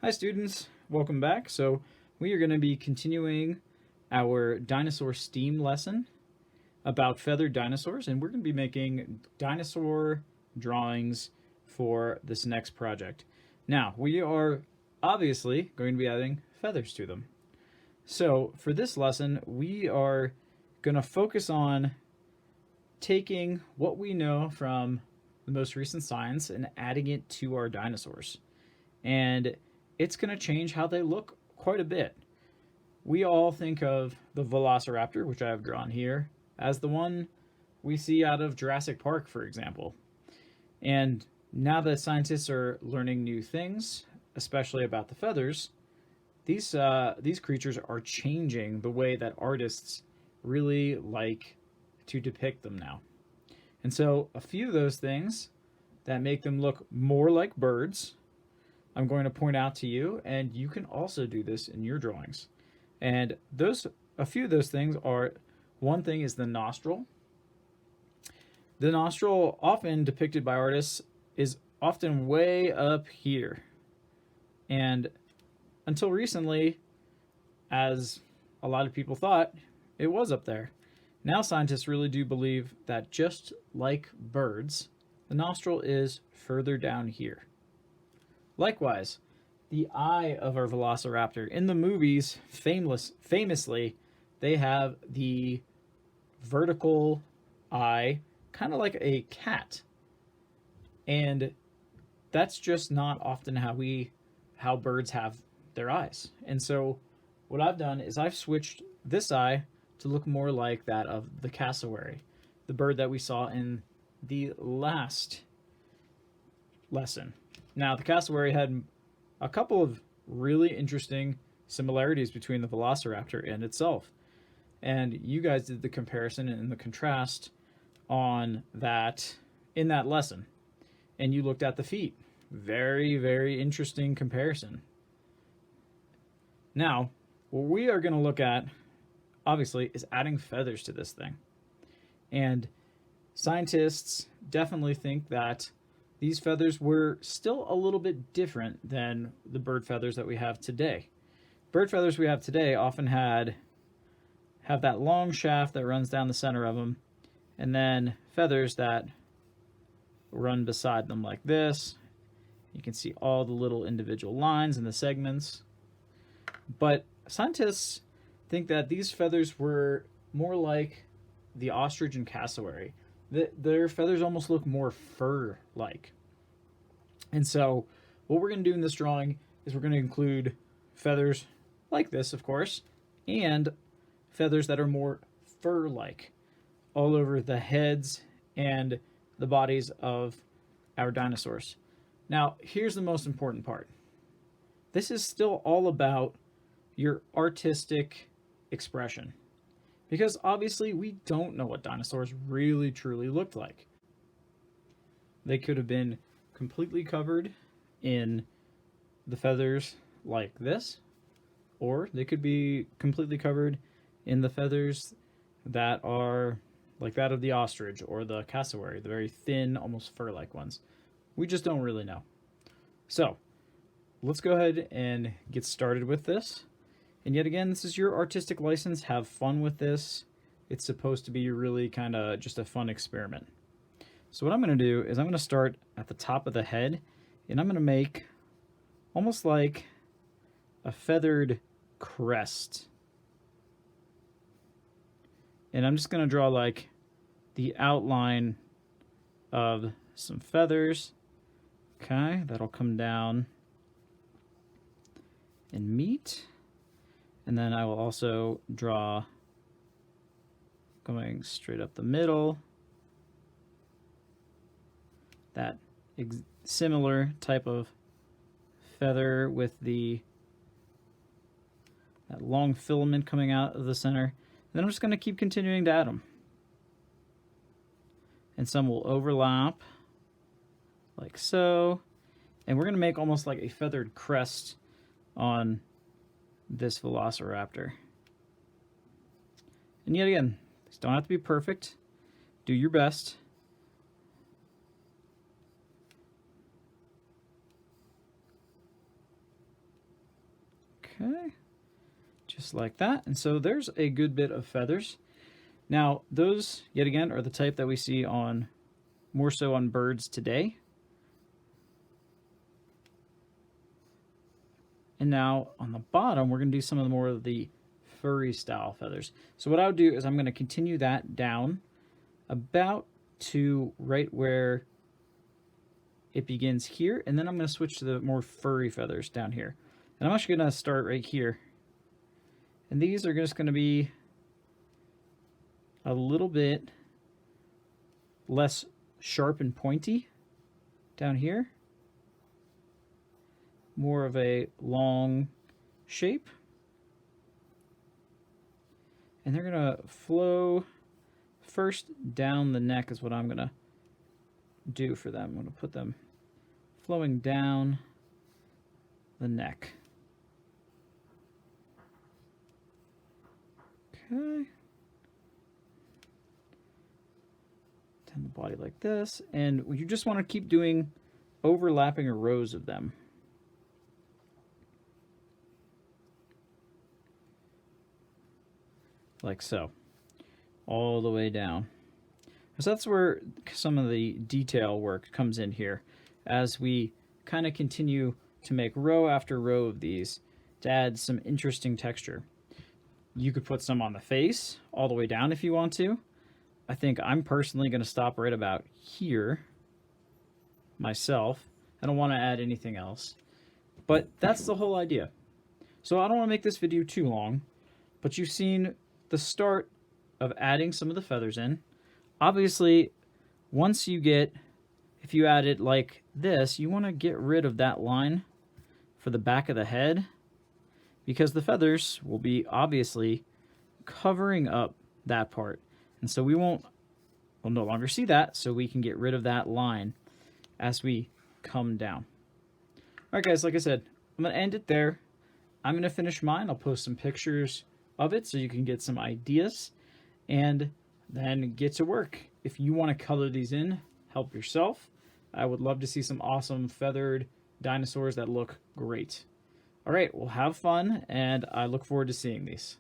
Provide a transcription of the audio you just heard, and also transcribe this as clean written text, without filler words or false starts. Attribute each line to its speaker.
Speaker 1: Hi students, welcome back. So we are going to be continuing our dinosaur STEAM lesson about feathered dinosaurs, and we're going to be making dinosaur drawings for this next project. Now, we are obviously going to be adding feathers to them. So for this lesson, we are going to focus on taking what we know from the most recent science and adding it to our dinosaurs. And it's going to change how they look quite a bit. We all think of the velociraptor, which I have drawn here, as the one we see out of Jurassic Park, for example. And now that scientists are learning new things, especially about the feathers, these creatures are changing the way that artists really like to depict them now. And so a few of those things that make them look more like birds, I'm going to point out to you, and you can also do this in your drawings. And a few of those things are, one thing is the nostril. The nostril, often depicted by artists, is often way up here. And until recently, as a lot of people thought, it was up there. Now scientists really do believe that just like birds, the nostril is further down here. Likewise, the eye of our velociraptor. In the movies, famously, they have the vertical eye, kind of like a cat. And that's just not often how birds have their eyes. And so what I've done is I've switched this eye to look more like that of the cassowary, the bird that we saw in the last lesson. Now, the cassowary had a couple of really interesting similarities between the velociraptor and itself. And you guys did the comparison and the contrast on that in that lesson. And you looked at the feet. Very, very interesting comparison. Now, what we are going to look at, obviously, is adding feathers to this thing. And scientists definitely think that these feathers were still a little bit different than the bird feathers that we have today. Bird feathers we have today often have that long shaft that runs down the center of them, and then feathers that run beside them like this. You can see all the little individual lines and the segments. But scientists think that these feathers were more like the ostrich and cassowary. Their feathers almost look more fur-like. And so what we're going to do in this drawing is we're going to include feathers like this, of course, and feathers that are more fur-like all over the heads and the bodies of our dinosaurs. Now, here's the most important part. This is still all about your artistic expression. Because obviously we don't know what dinosaurs really truly looked like. They could have been completely covered in the feathers like this, or they could be completely covered in the feathers that are like that of the ostrich or the cassowary, the very thin, almost fur-like ones. We just don't really know. So let's go ahead and get started with this. And yet again, this is your artistic license. Have fun with this. It's supposed to be really kind of just a fun experiment. So what I'm going to do is I'm going to start at the top of the head, and I'm going to make almost like a feathered crest. And I'm just going to draw like the outline of some feathers. Okay, that'll come down and meet. And then I will also draw going straight up the middle that similar type of feather with that long filament coming out of the center. And then I'm just going to keep continuing to add them. And some will overlap like so. And we're going to make almost like a feathered crest on this velociraptor. And yet again, these don't have to be perfect. Do your best. Okay, just like that. And so there's a good bit of feathers. Now, those, yet again, are the type that we see on, more so on birds today. And now on the bottom, we're going to do some of the more of the furry style feathers. So what I would do is I'm going to continue that down about to right where it begins here, and then I'm going to switch to the more furry feathers down here. And I'm actually going to start right here. And these are just going to be a little bit less sharp and pointy down here. More of a long shape. And they're going to flow first down the neck is what I'm going to do for them. I'm going to put them flowing down the neck. Okay. Down the body like this. And you just want to keep doing overlapping rows of them. Like so. All the way down. So that's where some of the detail work comes in here. As we kind of continue to make row after row of these to add some interesting texture. You could put some on the face all the way down if you want to. I think I'm personally going to stop right about here myself. I don't want to add anything else. But that's the whole idea. So I don't want to make this video too long, but you've seen the start of adding some of the feathers in. Obviously, once you get, if you add it like this, you want to get rid of that line for the back of the head, because the feathers will be obviously covering up that part. And so we'll no longer see that, so we can get rid of that line as we come down. All right, guys, like I said, I'm going to end it there. I'm going to finish mine. I'll post some pictures of it so you can get some ideas and then get to work. If you want to color these in, help yourself. I would love to see some awesome feathered dinosaurs that look great. All right, well, have fun, and I look forward to seeing these.